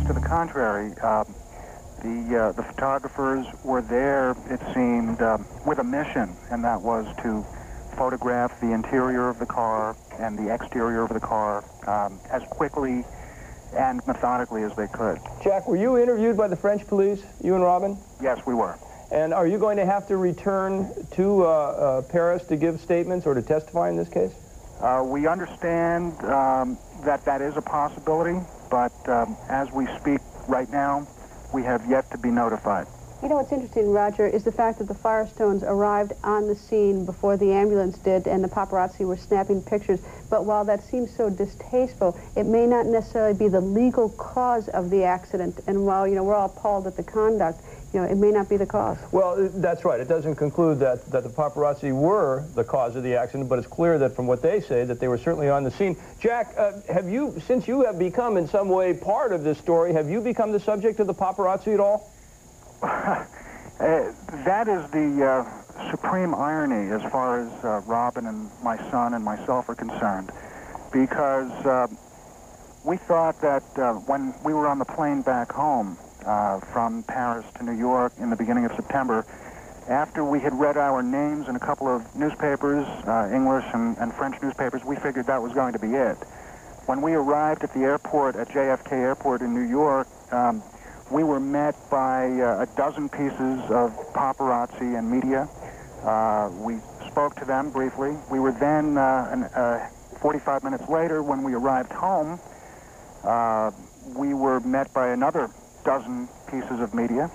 just to the contrary. The photographers were there, it seemed, with a mission, and that was to photograph the interior of the car and the exterior of the car as quickly and methodically as they could. Jack, were you interviewed by the French police, you and Robin? Yes, we were. And are you going to have to return to Paris to give statements or to testify in this case? We understand that is a possibility, but as we speak right now, we have yet to be notified. You know what's interesting, Roger, is the fact that the Firestones arrived on the scene before the ambulance did and the paparazzi were snapping pictures. But while that seems so distasteful, it may not necessarily be the legal cause of the accident. And while, you know, we're all appalled at the conduct, you know, it may not be the cause. Well, that's right. It doesn't conclude that the paparazzi were the cause of the accident, but it's clear that from what they say that they were certainly on the scene. Jack, have you, since you have become in some way part of this story, have you become the subject of the paparazzi at all? That is the supreme irony as far as Robin and my son and myself are concerned, because we thought that when we were on the plane back home from Paris to New York in the beginning of September, after we had read our names in a couple of newspapers, English and French newspapers, we figured that was going to be it. When we arrived at the airport, at JFK Airport in New York, we were met by a dozen pieces of paparazzi and media. We spoke to them briefly. We were then, 45 minutes later, when we arrived home, we were met by another dozen pieces of media.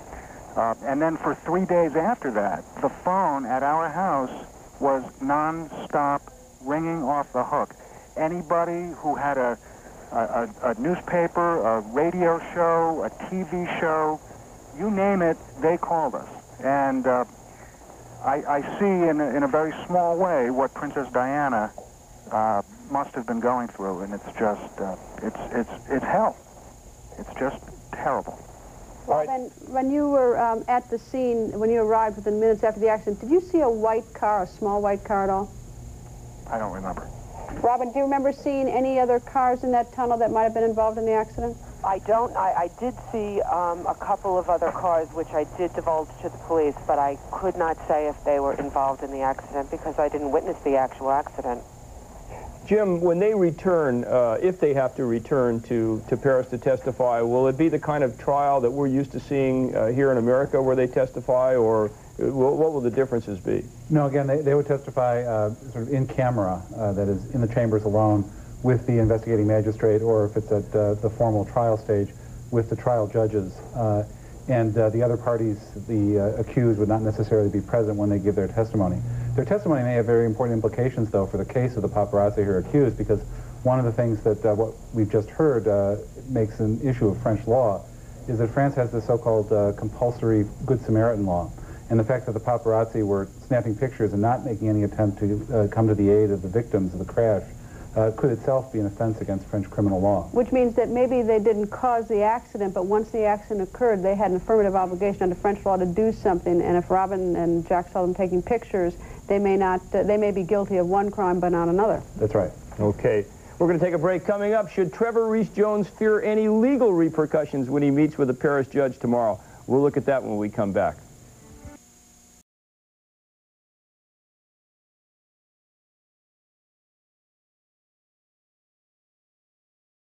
And then for 3 days after that, the phone at our house was non-stop ringing off the hook. Anybody who had a newspaper, a radio show, a TV show, you name it, they called us. And I see in a very small way what Princess Diana must have been going through, and it's just, it's hell. It's just terrible. Right. When you were at the scene, when you arrived within minutes after the accident, did you see a white car, a small white car at all? I don't remember. Robin, do you remember seeing any other cars in that tunnel that might have been involved in the accident? I don't. I did see a couple of other cars, which I did divulge to the police, but I could not say if they were involved in the accident because I didn't witness the actual accident. Jim, when they return, if they have to return to Paris to testify, will it be the kind of trial that we're used to seeing here in America where they testify, or what will the differences be? No, again, they would testify sort of in camera, that is, in the chambers alone, with the investigating magistrate, or if it's at the formal trial stage, with the trial judges. And the other parties, the accused, would not necessarily be present when they give their testimony. Their testimony may have very important implications, though, for the case of the paparazzi who are accused, because one of the things that what we've just heard makes an issue of French law is that France has the so-called compulsory Good Samaritan law. And the fact that the paparazzi were snapping pictures and not making any attempt to come to the aid of the victims of the crash could itself be an offense against French criminal law. Which means that maybe they didn't cause the accident, but once the accident occurred, they had an affirmative obligation under French law to do something. And if Robin and Jack saw them taking pictures, they may not. They may be guilty of one crime, but not another. That's right. Okay. We're going to take a break. Coming up, should Trevor Rees-Jones fear any legal repercussions when he meets with a Paris judge tomorrow? We'll look at that when we come back.